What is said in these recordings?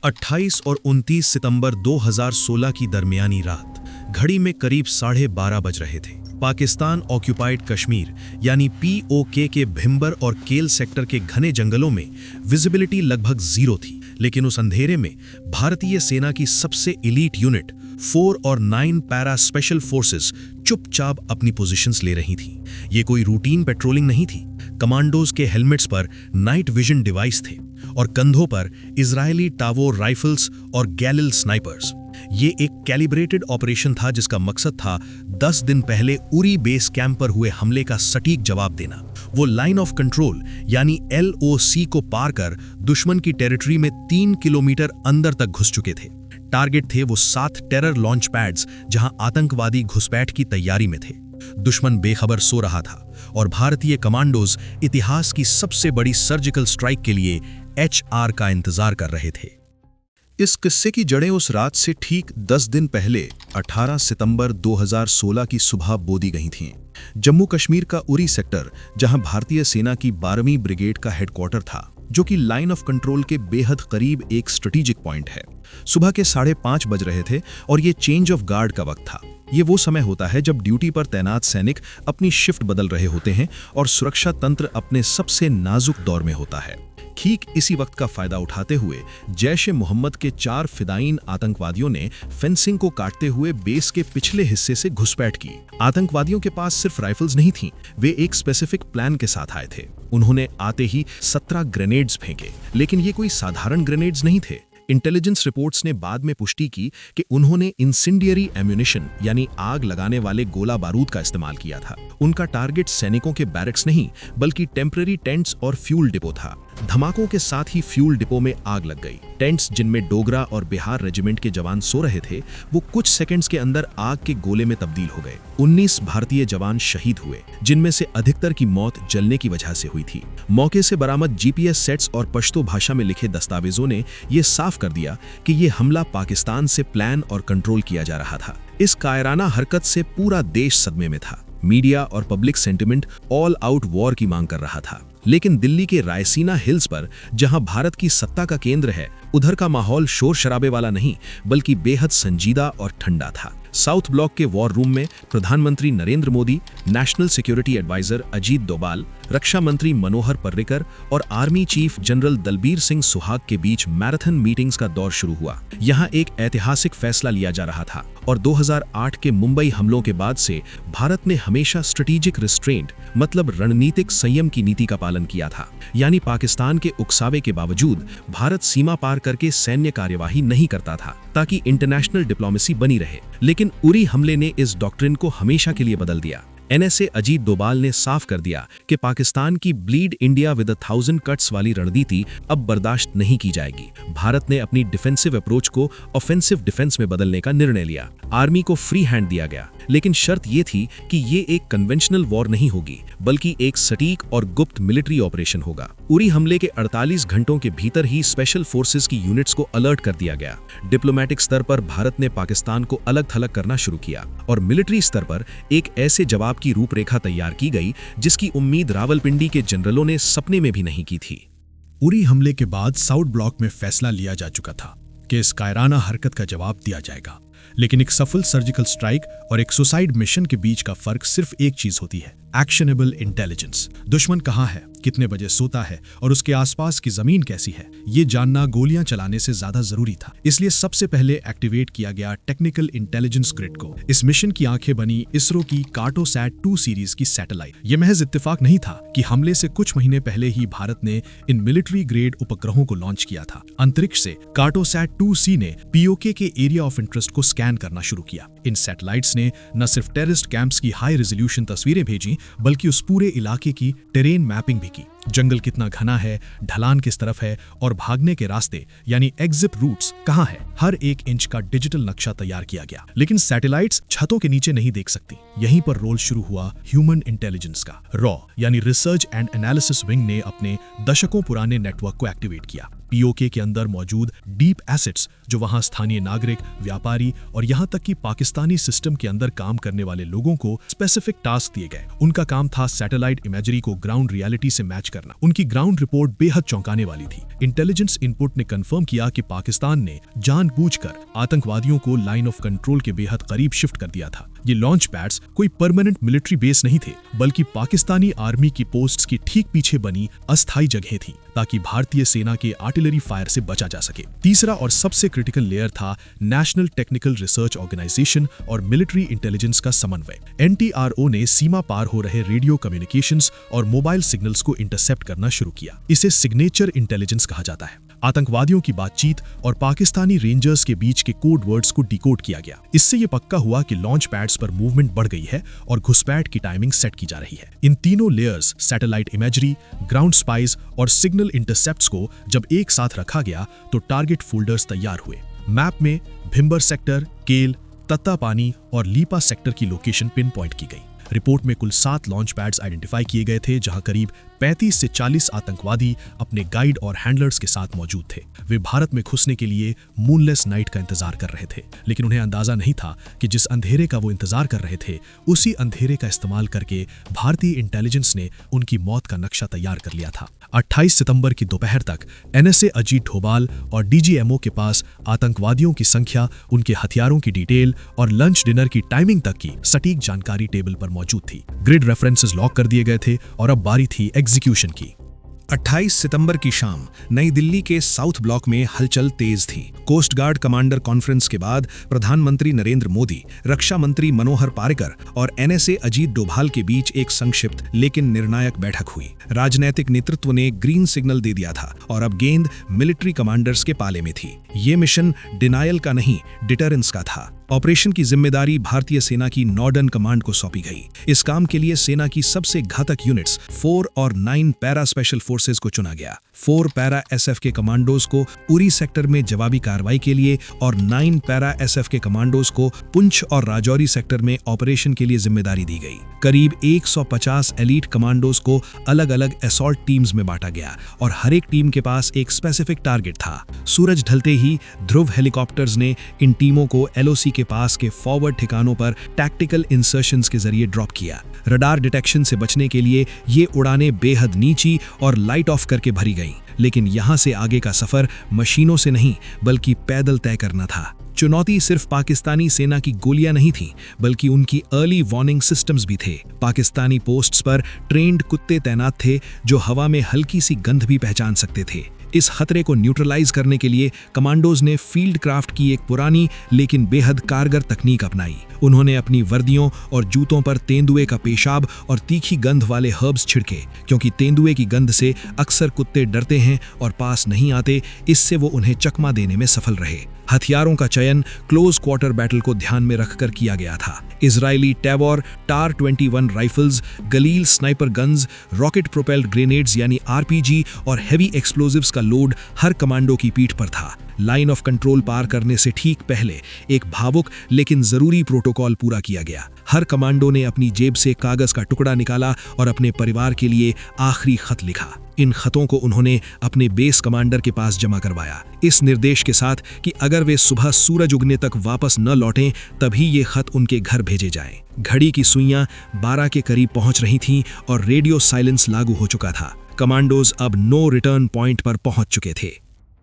28 और 29 सितंबर 2016 की दरमियानी रात घड़ी में करीब 12:30 बज रहे थे। पाकिस्तान ऑक्यूपाइड कश्मीर यानी POK के भिंबर और केल सेक्टर के घने जंगलों में विजिबिलिटी लगभग जीरो थी, लेकिन उस अंधेरे में भारतीय सेना की सबसे एलीट यूनिट 4 और 9 पैरा स्पेशल फोर्सेस चुपचाप अपनी पोजीशंस ले रही थी। ये कोई रूटीन पेट्रोलिंग नहीं थी। कमांडोज के हेलमेट्स पर नाइट विजन डिवाइस थे और कंधों पर इजरायली टावोर राइफल्स और गैलिल स्नाइपर्स। ये एक कैलिब्रेटेड ऑपरेशन था जिसका मकसद था 10 दिन पहले उरी बेस कैंप पर हुए हमले का सटीक जवाब देना। वो लाइन ऑफ कंट्रोल यानी LOC को पार कर दुश्मन की टेरिटरी में 3 किलोमीटर अंदर तक घुस चुके थे। टारगेट थे वो 7 टेरर लॉन्च पैड्स जहां आतंकवादी घुसपैठ की तैयारी में थे। दुश्मन बेखबर सो रहा था और भारतीय कमांडोज इतिहास की सबसे बड़ी सर्जिकल स्ट्राइक के लिए HR का इंतजार कर रहे थे। इस किस्से की जड़ें उस रात से ठीक 10 दिन पहले 18 सितंबर 2016 की सुबह बो दी गई थीं। जम्मू कश्मीर का उरी सेक्टर, जहां भारतीय सेना की 12वीं ब्रिगेड का हेडक्वार्टर था, जो कि लाइन ऑफ कंट्रोल के बेहद करीब एक स्ट्रेटेजिक पॉइंट है। सुबह के 5:30 बज रहे थे और ये चेंज ऑफ गार्ड का वक्त था। ये वो समय होता है जब ड्यूटी पर तैनात सैनिक अपनी शिफ्ट बदल रहे होते हैं और सुरक्षा तंत्र अपने सबसे नाजुक दौर में होता है। ठीक इसी वक्त का फायदा उठाते हुए जैश-ए-मोहम्मद के 4 फिदायीन आतंकवादियों ने फेंसिंग को काटते हुए बेस के पिछले हिस्से से घुसपैठ की। आतंकवादियों के पास सिर्फ राइफल्स नहीं थीं, वे एक स्पेसिफिक प्लान के साथ आए थे। उन्होंने आते ही 17 ग्रेनेड्स फेंके, लेकिन ये कोई साधारण ग्रेनेड्स नहीं थे। इंटेलिजेंस रिपोर्ट्स ने बाद में पुष्टि की कि उन्होंने इंसेंडियरी एम्यूनिशन यानी आग लगाने वाले गोला बारूद का इस्तेमाल किया था। उनका टारगेट सैनिकों के बैरक्स नहीं, बल्कि टेम्पररी टेंट्स और फ्यूल डिपो था। धमाकों के साथ ही फ्यूल डिपो में आग लग गई। टेंट्स जिनमें डोगरा और बिहार रेजिमेंट के जवान सो रहे थे, वो कुछ सेकंड्स के अंदर आग के गोले में तब्दील हो गए। 19 भारतीय जवान शहीद हुए, जिनमें से अधिकतर की मौत जलने की वजह से हुई थी। मौके से बरामद GPS सेट्स और पश्तो भाषा में लिखे दस्तावेजों ने ये साफ कर दिया कि ये हमला पाकिस्तान से प्लान और कंट्रोल किया जा रहा था। इस कायराना हरकत से पूरा देश सदमे में था। मीडिया और public sentiment all out war की मांग कर रहा था। लेकिन दिल्ली के रायसीना हिल्स पर, जहां भारत की सत्ता का केंद्र है, उधर का माहौल शोर शराबे वाला नहीं, बल्कि बेहद संजीदा और ठंडा था। साउथ ब्लॉक के वॉर रूम में प्रधानमंत्री Narendra Modi, national security adviser Ajit Doval, रक्षा मंत्री मनोहर पर्रिकर और army chief general Dalbir Singh Suhag के बीच मैराथन मीटिंग्स का दौर शुरू हुआ। यहां एक ऐतिहासिक फैसला लिया जा रहा था और 2008 के मुंबई हमलों के बाद से भारत ने हमेशा स्ट्रेटेजिक रिस्ट्रेंट मतलब रणनीतिक संयम की नीति का पालन किया था। यानी पाकिस्तान के उकसावे के बावजूद भारत सीमा पार करके सैन्य कार्यवाही नहीं करता था, ताकि इंटरनेशनल डिप्लोमेसी बनी रहे। लेकिन उरी हमले ने इस डॉक्ट्रिन को हमेशा के लिए बदल दिया। NSA अजीत डोभाल ने साफ कर दिया कि पाकिस्तान की ब्लीड इंडिया विद 1000 कट्स वाली रणनीति अब बर्दाश्त नहीं की जाएगी। भारत ने अपनी डिफेंसिव अप्रोच को ऑफेंसिव डिफेंस में बदलने का निर्णय लिया। आर्मी को फ्री हैंड दिया गया, लेकिन शर्त ये थी कि ये एक कन्वेंशनल वॉर नहीं होगी, बल्कि एक सटीक और गुप्त मिलिट्री ऑपरेशन होगा। उरी हमले के 48 घंटों के भीतर ही स्पेशल फोर्सेस की यूनिट्स को अलर्ट कर दिया गया। डिप्लोमेटिक स्तर पर भारत ने पाकिस्तान को अलग थलग करना शुरू किया और मिलिट्री स्तर पर एक ऐसे जवाब की रूपरेखा तैयार की गई जिसकी उम्मीद रावलपिंडी के जनरलों ने सपने में भी नहीं की थी। उरी हमले के बाद साउथ ब्लॉक में फैसला लिया जा चुका था कि इस कायराना हरकत का जवाब दिया जाएगा। लेकिन एक सफल सर्जिकल स्ट्राइक और एक सुसाइड मिशन के बीच का फर्क सिर्फ एक चीज होती है, एक्शनेबल इंटेलिजेंस। दुश्मन कहाँ है, कितने बजे सोता है और उसके आसपास की जमीन कैसी है, ये जानना गोलियां चलाने से ज्यादा जरूरी था। इसलिए सबसे पहले एक्टिवेट किया गया टेक्निकल इंटेलिजेंस ग्रिड को। इस मिशन की आंखें बनी इसरो की कार्टोसैट-2 सीरीज की सैटेलाइट। ये महज इत्तेफाक नहीं था कि हमले से कुछ महीने पहले ही भारत ने इन मिलिट्री ग्रेड उपग्रहों को लॉन्च किया था। अंतरिक्ष से कार्टोसैट-2C ने POK के एरिया ऑफ इंटरेस्ट को स्कैन करना शुरू किया। इन सैटेलाइट्स ने न सिर्फ टेररिस्ट कैंप्स की हाई रेजोल्यूशन तस्वीरें भेजी, बल्कि उस पूरे इलाके की टेरेन मैपिंग भी की। जंगल कितना घना है, ढलान किस तरफ है और भागने के रास्ते यानी एग्जिट रूट्स कहां है, हर एक इंच का डिजिटल नक्शा तैयार किया गया। लेकिन सैटेलाइट्स छतों के नीचे नहीं देख सकती। यहीं पर रोल शुरू हुआ ह्यूमन इंटेलिजेंस का। रॉ यानी रिसर्च एंड एनालिसिस विंग ने अपने दशकों पुराने नेटवर्क को एक्टिवेट किया। POK के अंदर मौजूद डीप एसेट्स, जो वहां स्थानीय नागरिक, व्यापारी और यहां तक कि पाकिस्तानी सिस्टम के अंदर काम करने वाले लोगों को स्पेसिफिक टास्क दिए गए। उनका काम था सैटेलाइट इमेजरी को ग्राउंड रियलिटी से मैच करना। उनकी ग्राउंड रिपोर्ट बेहद चौंकाने वाली थी। इंटेलिजेंस इनपुट ने कंफर्म किया कि पाकिस्तान ने जानबूझकर आतंकवादियों को लाइन ऑफ कंट्रोल के बेहद करीब शिफ्ट कर दिया था। ये लॉन्च पैड्स कोई परमानेंट मिलिट्री बेस नहीं थे, बल्कि पाकिस्तानी आर्मी की पोस्ट्स के ठीक पीछे बनी अस्थायी जगहें थीं, ताकि भारतीय सेना के आर्टिलरी फायर से बचा जा सके। तीसरा और सबसे क्रिटिकल लेयर था नेशनल टेक्निकल रिसर्च ऑर्गेनाइजेशन और मिलिट्री इंटेलिजेंस का समन्वय। NTRO ने सीमा पार हो रहे रेडियो कम्युनिकेशंस और मोबाइल सिग्नल्स को इंटरसेप्ट करना शुरू किया। इसे सिग्नेचर इंटेलिजेंस कहा जाता है। आतंकवादियों की बातचीत और पाकिस्तानी रेंजर्स के बीच के कोड वर्ड्स को डिकोड किया गया। इससे यह पक्का हुआ कि लॉन्च पैड्स पर मूवमेंट बढ़ गई है और घुसपैठ की टाइमिंग सेट की जा रही है। इन तीनों layers, satellite imagery, ground spice और सिग्नल इंटरसेप्ट्स को जब एक साथ रखा गया तो टारगेट फोल्डर्स तैयार हुए। मैप में भिंबर सेक्टर, केल, तत्तापानी और लीपा सेक्टर की लोकेशन पिन पॉइंट की गई। रिपोर्ट में कुल 7 लॉन्च पैड्स आइडेंटिफाई किए गए थे, जहां करीब 35 से 40 आतंकवादी अपने गाइड और हैंडलर्स के साथ मौजूद थे। वे भारत में घुसने के लिए मूनलेस नाइट का इंतजार कर रहे थे, लेकिन उन्हें अंदाजा नहीं था कि जिस अंधेरे का वो इंतजार कर रहे थे, उसी अंधेरे का इस्तेमाल करके भारतीय इंटेलिजेंस ने उनकी मौत का नक्शा तैयार कर लिया था। 28 सितंबर की दोपहर तक NSA अजीत डोभाल और DGMO के पास आतंकवादियों की संख्या, उनके हथियारों की डिटेल और लंच डिनर की टाइमिंग तक की सटीक जानकारी टेबल पर मौजूद थी। ग्रिड रेफरेंसेस लॉक कर दिए गए थे और अब बारी थी एग्जीक्यूशन की। 28 सितंबर की शाम नई दिल्ली के साउथ ब्लॉक में हलचल तेज थी। कोस्ट गार्ड कमांडर कॉन्फ्रेंस के बाद प्रधानमंत्री नरेंद्र मोदी, रक्षा मंत्री मनोहर पारिकर और NSA अजीत डोभाल के बीच एक संक्षिप्त लेकिन निर्णायक बैठक हुई। राजनैतिक नेतृत्व ने ग्रीन सिग्नल दे दिया था और अब गेंद मिलिट्री कमांडर्स के पाले में थी। ये मिशन डिनायल का नहीं, डिटरेंस का था। ऑपरेशन की जिम्मेदारी भारतीय सेना की नॉर्डर्न कमांड को सौंपी गई। इस काम के लिए सेना की सबसे घातक यूनिट्स 4 और 9 पैरा स्पेशल फोर्सेस को चुना गया। 4 पैरा SF के कमांडोज को उरी सेक्टर में जवाबी कार्रवाई के लिए और 9 पैरा SF के कमांडोज को पुंछ और राजौरी सेक्टर में ऑपरेशन के लिए जिम्मेदारी दी गई। करीब 150 एलीट कमांडोज को अलग अलग असॉल्ट टीम्स में बांटा गया और हर एक टीम के पास एक स्पेसिफिक टारगेट था। सूरज ढलते ही ध्रुव हेलीकॉप्टर्स ने इन टीमों को LOC के पास के फॉरवर्ड ठिकानों पर टैक्टिकल इंसर्शंस के जरिए ड्रॉप किया। रडार डिटेक्शन से बचने के लिए ये उड़ानें बेहद नीची और लाइट ऑफ करके भरी गईं, लेकिन यहां से आगे का सफर मशीनों से नहीं बल्कि पैदल तय करना था। चुनौती सिर्फ पाकिस्तानी सेना की गोलियां नहीं थीं, बल्कि उनकी अर्ली वार्निंग सिस्टम्स भी थे। पाकिस्तानी पोस्ट्स पर ट्रेंड कुत्ते तैनात थे जो हवा में हल्की सी गंध भी पहचान सकते थे। इस खतरे को न्यूट्रलाइज करने के लिए कमांडोज ने फील्ड क्राफ्ट की एक पुरानी लेकिन बेहद कारगर तकनीक अपनाई। उन्होंने अपनी वर्दियों और जूतों पर तेंदुए का पेशाब और तीखी गंध वाले हर्ब्स छिड़के, क्योंकि तेंदुए की गंध से अक्सर कुत्ते डरते हैं और पास नहीं आते। इससे वो उन्हें चकमा देने में सफल रहे। हथियारों का चयन क्लोज क्वार्टर बैटल को ध्यान में रखकर किया गया था। Israeli Tavor TAR-21 rifles, Galil sniper guns, rocket propelled grenades यानी RPG और हेवी एक्सप्लोजिव्स का लोड हर कमांडो की पीठ पर था। लाइन ऑफ कंट्रोल पार करने से ठीक पहले एक भावुक लेकिन जरूरी प्रोटोकॉल पूरा किया गया। हर कमांडो ने अपनी जेब से कागज का टुकड़ा निकाला और अपने परिवार के लिए आखिरी खत लिखा। इन खतों को उन्होंने अपने बेस कमांडर के पास जमा करवाया, इस निर्देश के साथ कि अगर वे सुबह सूरज उगने तक वापस न लौटें तभी ये खत उनके घर भेजे जाएं। घड़ी की सुइयां 12 के करीब पहुंच रही थीं और रेडियो साइलेंस लागू हो चुका था। कमांडोज अब नो रिटर्न पॉइंट पर पहुंच चुके थे।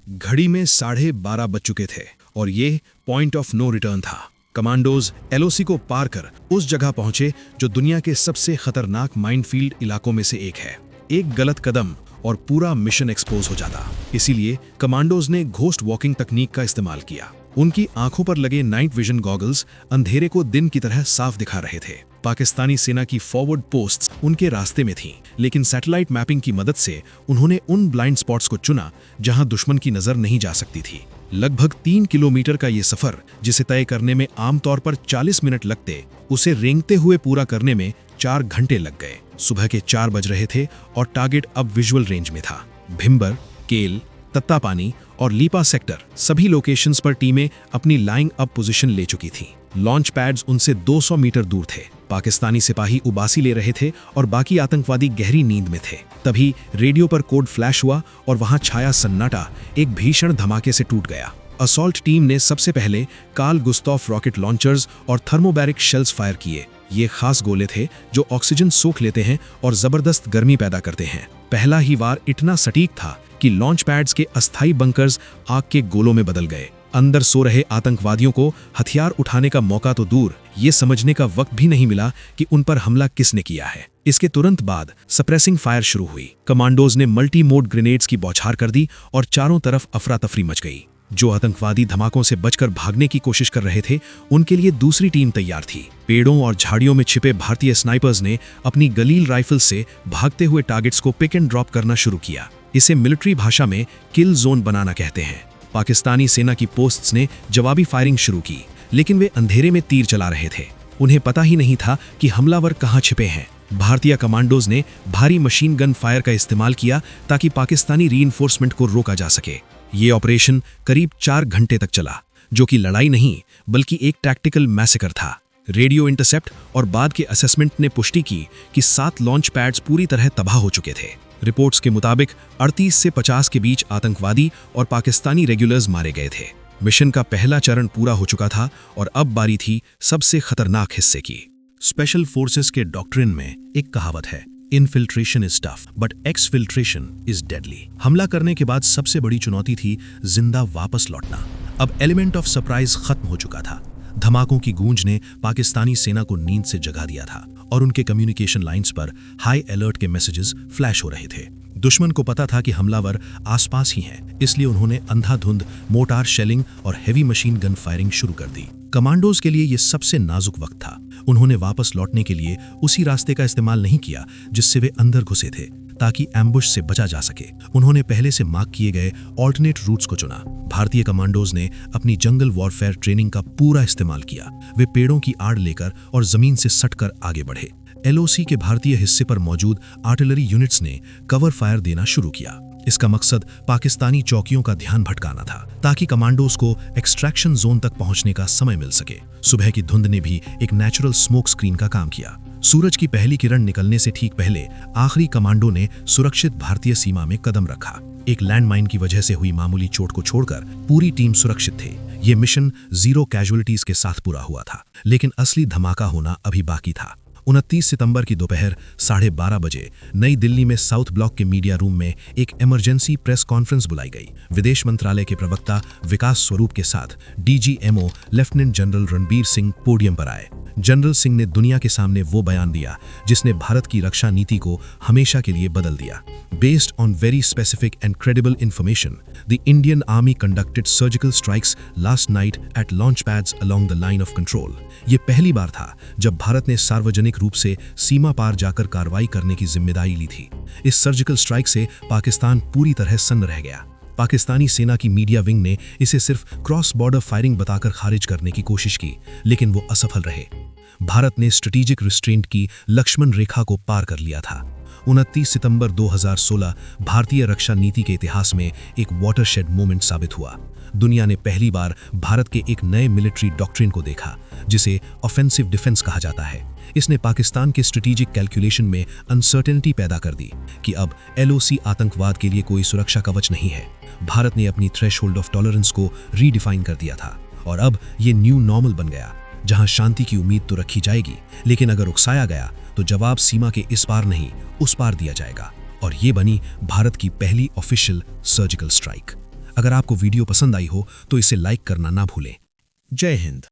घड़ी में 12:30 बज चुके थे और ये पॉइंट ऑफ नो रिटर्न था। कमांडोज LOC को पार कर उस जगह पहुंचे जो दुनिया के सबसे खतरनाक माइनफील्ड इलाकों में से एक है। एक गलत कदम और पूरा मिशन एक्सपोज हो जाता। इसीलिए कमांडोज ने घोस्ट वॉकिंग तकनीक का इस्तेमाल किया। उनकी आंखों पर लगे नाइट विजन गॉगल्स अंधेरे को दिन की तरह साफ दिखा रहे थे। पाकिस्तानी सेना की फॉरवर्ड पोस्ट्स उनके रास्ते में थीं, लेकिन सैटेलाइट मैपिंग की मदद से उन्होंने उन ब्लाइंड स्पॉट्स को चुना जहां दुश्मन की नजर नहीं जा सकती थी। लगभग 3 किलोमीटर का ये सफर, जिसे तय करने में आमतौर पर 40 मिनट लगते, उसे रेंगते हुए पूरा करने में 4 घंटे लग गए। सुबह के 4 बज रहे थे और टारगेट अब विजुअल रेंज में था। भिंबर, केल, तत्तापानी और लीपा सेक्टर सभी लोकेशंस पर टीमें अपनी लाइंग अप पोजीशन ले चुकी थीं। लॉन्च पैड्स उनसे 200 मीटर दूर थे। पाकिस्तानी सिपाही उबासी ले रहे थे और बाकी आतंकवादी गहरी नींद में थे। तभी रेडियो पर कोड फ्लैश हुआ और वहां छाया सन्नाटा एक भीषण धमाके से टूट गया। असॉल्ट टीम ने सबसे पहले कार्ल गुस्ताफ रॉकेट लॉन्चर्स और थर्मोबैरिक शेल्स फायर किए। ये खास गोले थे जो ऑक्सीजन सोख लेते हैं और जबरदस्त गर्मी पैदा करते हैं। पहला ही वार इतना सटीक था कि लॉन्च पैड्स के अस्थायी बंकर्स आग के गोलों में बदल गए। अंदर सो रहे आतंकवादियों को हथियार उठाने का मौका तो दूर, ये समझने का वक्त भी नहीं मिला कि उन पर हमला किसने किया है। इसके तुरंत बाद सप्रेसिंग फायर शुरू हुई। कमांडोज ने मल्टी मोड ग्रेनेड्स की बौछार कर दी और चारों तरफ अफरा तफरी मच गई। जो आतंकवादी धमाकों से बचकर भागने की कोशिश कर रहे थे, उनके लिए दूसरी टीम तैयार थी। पेड़ों और झाड़ियों में छिपे भारतीय स्नाइपर्स ने अपनी गलील राइफल से भागते हुए टारगेट्स को पिक एंड ड्रॉप करना शुरू किया। इसे मिलिट्री भाषा में किल जोन बनाना कहते हैं। पाकिस्तानी सेना की पोस्ट्स ने जवाबी फायरिंग शुरू की, लेकिन वे अंधेरे में तीर चला रहे थे। उन्हें पता ही नहीं था कि हमलावर कहां छिपे हैं। भारतीय कमांडोज ने भारी मशीन गन फायर का इस्तेमाल किया ताकि पाकिस्तानी रीइंफोर्समेंट को रोका जा सके। ये ऑपरेशन करीब 4 घंटे तक चला, जो कि लड़ाई नहीं बल्कि एक टैक्टिकल मैसेकर था। रेडियो इंटरसेप्ट और बाद के असेसमेंट ने पुष्टि की कि 7 लॉन्च पैड्स पूरी तरह तबाह हो चुके थे। रिपोर्ट्स के मुताबिक 38 से 50 के बीच आतंकवादी और पाकिस्तानी रेगुलर्स मारे गए थे। मिशन का पहला चरण पूरा हो चुका था और अब बारी थी सबसे खतरनाक हिस्से की। स्पेशल फोर्सेस के डॉक्ट्रिन में एक कहावत है, infiltration is tough but exfiltration is deadly. हमला करने के बाद सबसे बड़ी चुनौती थी जिंदा वापस लौटना। अब एलिमेंट ऑफ सरप्राइज खत्म हो चुका था। धमाकों की गूंज ने पाकिस्तानी सेना को नींद से जगा दिया था और उनके कम्युनिकेशन लाइंस पर हाई अलर्ट के मैसेजेस फ्लैश हो रहे थे। दुश्मन को पता था कि हमलावर आसपास ही हैं, इसलिए उन्होंने अंधाधुंध मोटार शेलिंग और हेवी मशीन गन फायरिंग शुरू कर दी। कमांडोज के लिए यह सबसे नाजुक वक्त था। उन्होंने वापस लौटने के लिए उसी रास्ते का इस्तेमाल नहीं किया जिससे वे अंदर घुसे थे, ताकि एम्बुश से बचा जा सके। उन्होंने पहले से मार्क किए गए ऑल्टरनेट रूट्स को चुना। भारतीय कमांडोज ने अपनी जंगल वॉरफेयर ट्रेनिंग का पूरा इस्तेमाल किया। वे पेड़ों की आड़ लेकर और जमीन से सटकर आगे बढ़े। LOC के भारतीय हिस्से पर मौजूद आर्टिलरी यूनिट्स ने कवर फायर देना शुरू किया। इसका मकसद पाकिस्तानी चौकियों का ध्यान भटकाना था, ताकि कमांडोज को एक्सट्रैक्शन जोन तक पहुंचने का समय मिल सके। सुबह की धुंध ने भी एक नेचुरल स्मोक स्क्रीन का काम किया। सूरज की पहली किरण निकलने से ठीक पहले आखिरी कमांडो ने सुरक्षित भारतीय सीमा में कदम रखा। एक लैंडमाइन की वजह से हुई मामूली चोट को छोड़कर पूरी टीम सुरक्षित थे। ये मिशन 0 कैजुअलिटीज के साथ पूरा हुआ था, लेकिन असली धमाका होना अभी बाकी था। 29 सितंबर की दोपहर 12:30 बजे नई दिल्ली में साउथ ब्लॉक के मीडिया रूम में एक इमरजेंसी प्रेस कॉन्फ्रेंस बुलाई गई। विदेश मंत्रालय के प्रवक्ता विकास स्वरूप के साथ DGMO lieutenant general Ranbir Singh podium पर आए। जनरल सिंह ने दुनिया के सामने वो बयान दिया जिसने भारत की रक्षा नीति को हमेशा के लिए बदल दिया। Based on very specific and credible information, the Indian Army conducted surgical strikes last night at launch pads along the line of control. ये पहली बार था जब भारत ने सार्वजनिक रूप से सीमा पार जाकर कार्रवाई करने की जिम्मेदारी ली थी। इस सर्जिकल स्ट्राइक से पाकिस्तान पूरी तरह सन्न रह गया। पाकिस्तानी सेना की मीडिया विंग ने इसे सिर्फ क्रॉस बॉर्डर फायरिंग बताकर खारिज करने की कोशिश की, लेकिन वो असफल रहे। भारत ने स्ट्रेटेजिक रिस्ट्रेंट की लक्ष्मण रेखा को पार कर लिया था। 29 सितंबर 2016 भारतीय रक्षा नीति के इतिहास में एक वाटरशेड मोमेंट साबित हुआ। दुनिया ने पहली बार भारत के एक नए मिलिट्री डॉक्ट्रिन को देखा, जिसे ऑफेंसिव डिफेंस कहा जाता है। इसने पाकिस्तान के स्ट्रेटेजिक कैलकुलेशन में अनसर्टेनिटी पैदा कर दी कि अब LOC आतंकवाद के लिए कोई सुरक्षा कवच नहीं है। भारत ने अपनी थ्रेशोल्ड ऑफ टॉलरेंस को रीडिफाइन कर दिया था और अब ये न्यू नॉर्मल बन गया, जहां शांति की उम्मीद तो रखी जाएगी, लेकिन अगर उकसाया गया तो जवाब सीमा के इस पार नहीं उस पार दिया जाएगा। और ये बनी भारत की पहली ऑफिशियल सर्जिकल स्ट्राइक। अगर आपको वीडियो पसंद आई हो तो इसे लाइक करना ना भूलें। जय हिंद।